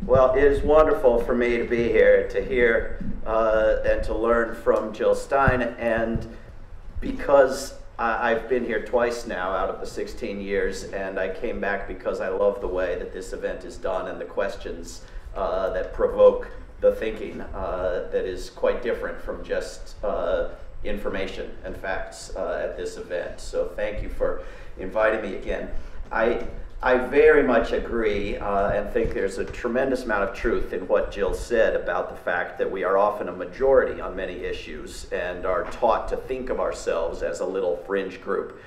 Well, it is wonderful for me to be here, to hear and to learn from Jill Stein, and because I've been here twice now out of the 16 years, and I came back because I love the way that this event is done and the questions that provoke the thinking that is quite different from just information and facts at this event. So thank you for inviting me again. I very much agree and think there's a tremendous amount of truth in what Jill said about the fact that we are often a majority on many issues and are taught to think of ourselves as a little fringe group.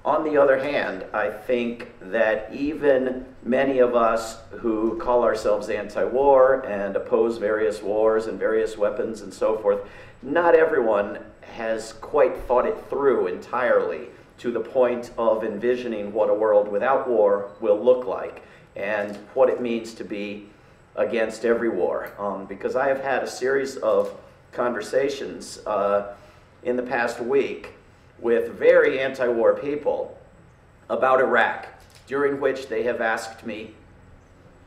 On the other hand, I think that even many of us who call ourselves anti-war and oppose various wars and various weapons and so forth, not everyone has quite thought it through entirely to the point of envisioning what a world without war will look like and what it means to be against every war. Because I have had a series of conversations in the past week with very anti-war people about Iraq, during which they have asked me,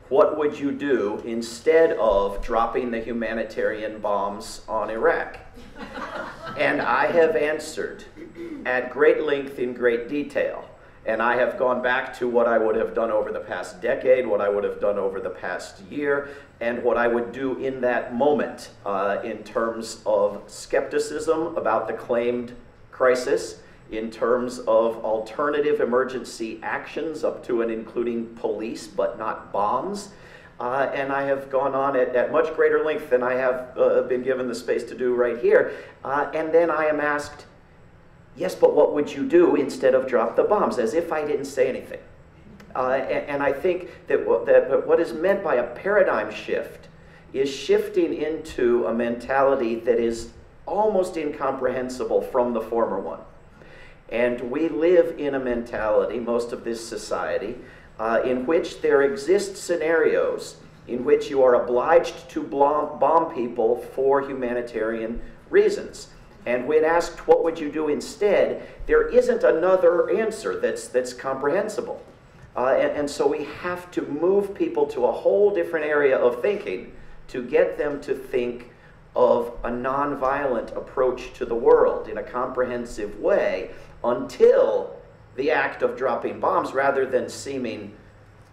what would you do instead of dropping the humanitarian bombs on Iraq? And I have answered at great length in great detail. And I have gone back to what I would have done over the past decade, what I would have done over the past year, and what I would do in that moment in terms of skepticism about the claimed crisis, in terms of alternative emergency actions up to and including police, but not bombs. And I have gone on at much greater length than I have been given the space to do right here. And then I am asked, yes, but what would you do instead of drop the bombs? As if I didn't say anything. And I think that what is meant by a paradigm shift is shifting into a mentality that is almost incomprehensible from the former one. And we live in a mentality, most of this society, in which there exist scenarios in which you are obliged to bomb people for humanitarian reasons. And when asked, what would you do instead, there isn't another answer that's comprehensible. And so we have to move people to a whole different area of thinking to get them to think of a nonviolent approach to the world in a comprehensive way until the act of dropping bombs, rather than seeming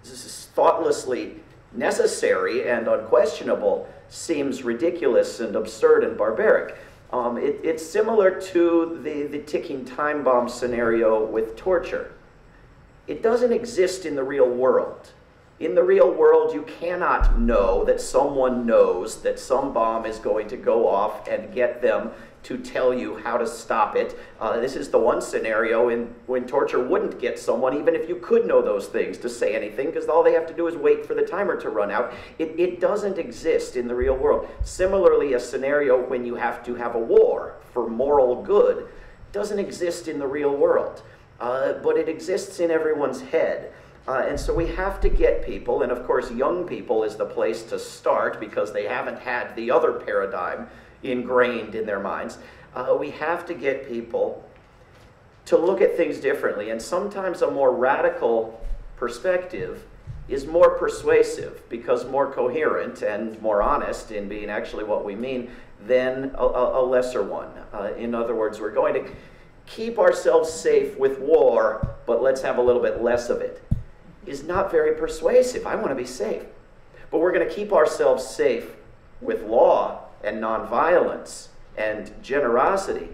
thoughtlessly necessary and unquestionable, seems ridiculous and absurd and barbaric. It's similar to the ticking time bomb scenario with torture. It doesn't exist in the real world. In the real world, you cannot know that someone knows that some bomb is going to go off and get them to tell you how to stop it. This is the one scenario when torture wouldn't get someone, even if you could know those things, to say anything, because all they have to do is wait for the timer to run out. It doesn't exist in the real world. Similarly, a scenario when you have to have a war for moral good doesn't exist in the real world, but it exists in everyone's head. And so we have to get people, and of course young people is the place to start because they haven't had the other paradigm ingrained in their minds. We have to get people to look at things differently, and sometimes a more radical perspective is more persuasive because more coherent and more honest in being actually what we mean than a lesser one. In other words, we're going to keep ourselves safe with war, but let's have a little bit less of it, is not very persuasive. I want to be safe. But we're going to keep ourselves safe with law and nonviolence and generosity.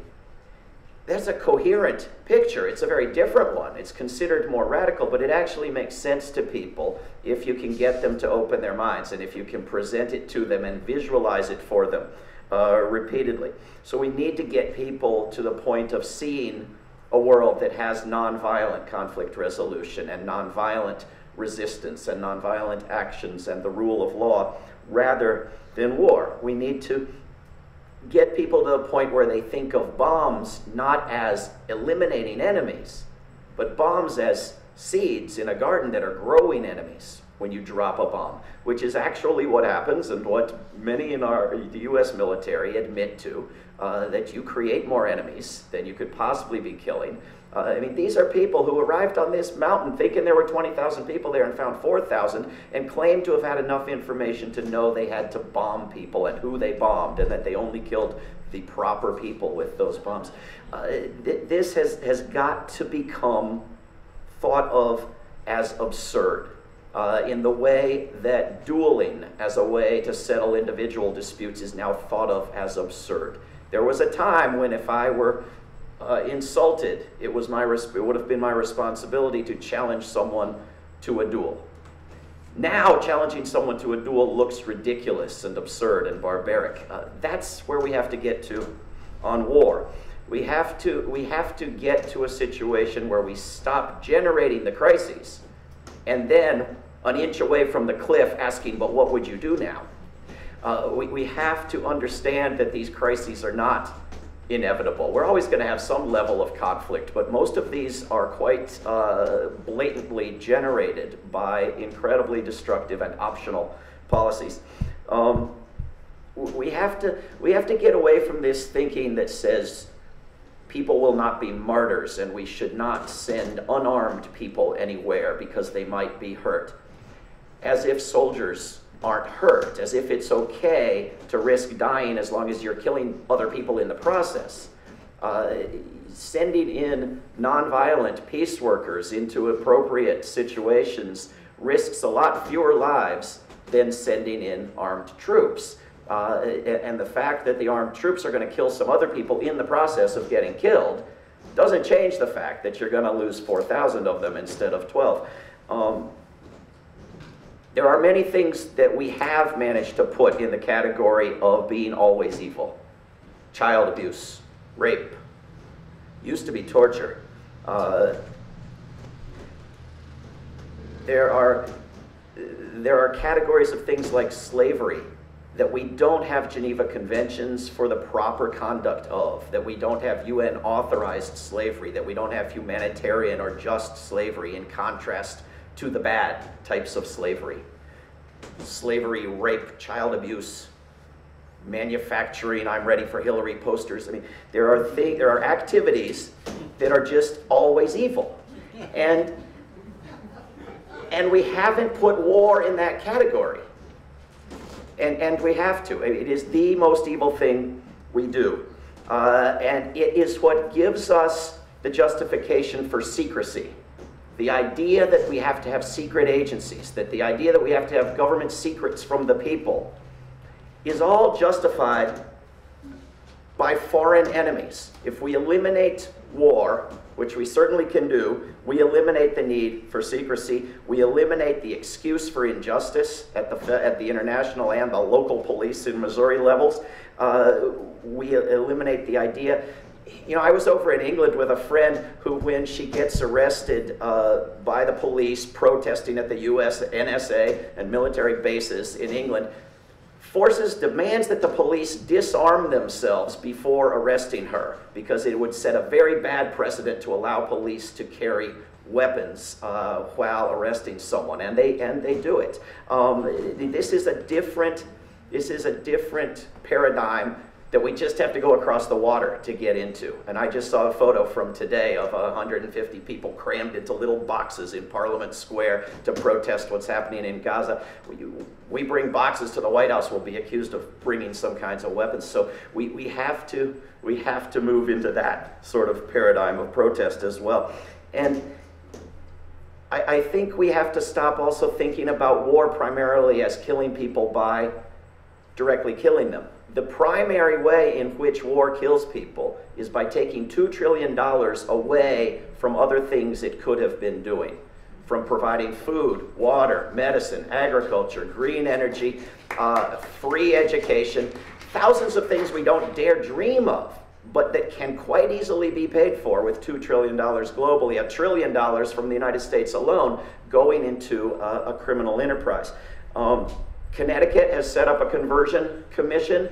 That's a coherent picture. It's a very different one. It's considered more radical, but it actually makes sense to people if you can get them to open their minds and if you can present it to them and visualize it for them repeatedly. So we need to get people to the point of seeing a world that has nonviolent conflict resolution and nonviolent resistance and nonviolent actions and the rule of law rather than war. We need to get people to the point where they think of bombs not as eliminating enemies, but bombs as seeds in a garden that are growing enemies, when you drop a bomb, which is actually what happens and what many in the US military admit to, that you create more enemies than you could possibly be killing. I mean, these are people who arrived on this mountain thinking there were 20,000 people there and found 4,000 and claimed to have had enough information to know they had to bomb people and who they bombed and that they only killed the proper people with those bombs. This has got to become thought of as absurd in the way that dueling as a way to settle individual disputes is now thought of as absurd. There was a time when if I were insulted, it would have been my responsibility to challenge someone to a duel. Now, challenging someone to a duel looks ridiculous and absurd and barbaric. That's where we have to get to on war. We have to get to a situation where we stop generating the crises and then an inch away from the cliff asking, but what would you do now? We have to understand that these crises are not inevitable. We're always going to have some level of conflict, but most of these are quite blatantly generated by incredibly destructive and optional policies. We have to get away from this thinking that says people will not be martyrs and we should not send unarmed people anywhere because they might be hurt. As if soldiers aren't hurt, as if it's okay to risk dying as long as you're killing other people in the process. Sending in nonviolent peace workers into appropriate situations risks a lot fewer lives than sending in armed troops. And the fact that the armed troops are going to kill some other people in the process of getting killed doesn't change the fact that you're going to lose 4,000 of them instead of 12. There are many things that we have managed to put in the category of being always evil. Child abuse, rape, used to be torture. There are categories of things like slavery that we don't have Geneva Conventions for the proper conduct of, that we don't have UN authorized slavery, that we don't have humanitarian or just slavery in contrast to the bad types of slavery. Slavery, rape, child abuse, manufacturing, I'm ready for Hillary posters. I mean, there are activities that are just always evil. And we haven't put war in that category. And we have to. It is the most evil thing we do. And it is what gives us the justification for secrecy. The idea that we have to have secret agencies, that the idea that we have to have government secrets from the people is all justified by foreign enemies. If we eliminate war, which we certainly can do, we eliminate the need for secrecy, we eliminate the excuse for injustice at the international and the local police in Missouri levels, we eliminate the idea. You know, I was over in England with a friend who, when she gets arrested by the police protesting at the US NSA and military bases in England, demands that the police disarm themselves before arresting her, because it would set a very bad precedent to allow police to carry weapons while arresting someone, and they do it. This is a different paradigm that we just have to go across the water to get into. And I just saw a photo from today of 150 people crammed into little boxes in Parliament Square to protest what's happening in Gaza. We bring boxes to the White House, we'll be accused of bringing some kinds of weapons. So we have to move into that sort of paradigm of protest as well. And I think we have to stop also thinking about war primarily as killing people by directly killing them. The primary way in which war kills people is by taking $2 trillion away from other things it could have been doing, from providing food, water, medicine, agriculture, green energy, free education, thousands of things we don't dare dream of, but that can quite easily be paid for with $2 trillion globally, $1 trillion from the United States alone going into a criminal enterprise. Connecticut has set up a conversion commission,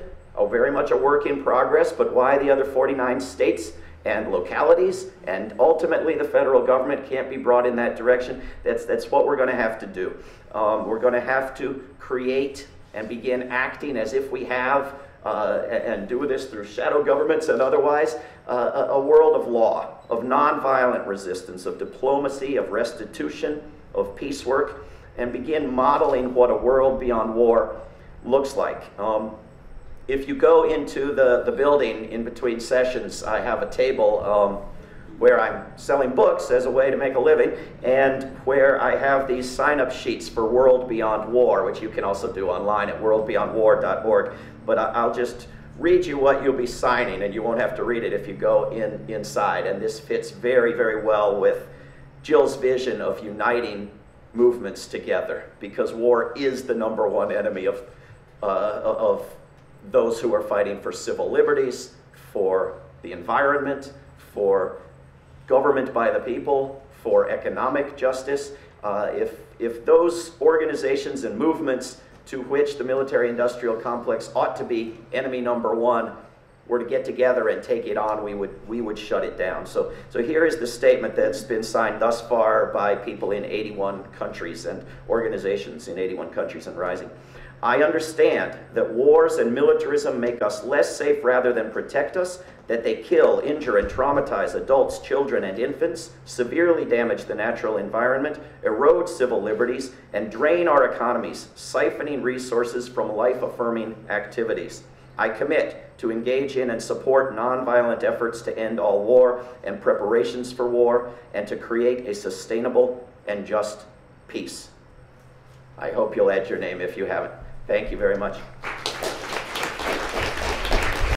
very much a work in progress, but why the other 49 states and localities, and ultimately the federal government can't be brought in that direction. That's what we're going to have to do. We're going to have to create and begin acting as if we have, and do this through shadow governments and otherwise, a world of law, of nonviolent resistance, of diplomacy, of restitution, of peace work, and begin modeling what a world beyond war looks like. If you go into the building in between sessions, I have a table where I'm selling books as a way to make a living, and where I have these sign-up sheets for World Beyond War, which you can also do online at worldbeyondwar.org. But I'll just read you what you'll be signing, and you won't have to read it if you go inside. And this fits very, very well with Jill's vision of uniting movements together, because war is the #1 enemy of those who are fighting for civil liberties, for the environment, for government by the people, for economic justice. If those organizations and movements to which the military-industrial complex ought to be enemy #1 were to get together and take it on, we would shut it down. So here is the statement that's been signed thus far by people in 81 countries and organizations in 81 countries and rising. I understand that wars and militarism make us less safe rather than protect us, that they kill, injure, and traumatize adults, children, and infants, severely damage the natural environment, erode civil liberties, and drain our economies, siphoning resources from life-affirming activities. I commit to engage in and support nonviolent efforts to end all war and preparations for war, and to create a sustainable and just peace. I hope you'll add your name if you haven't. Thank you very much.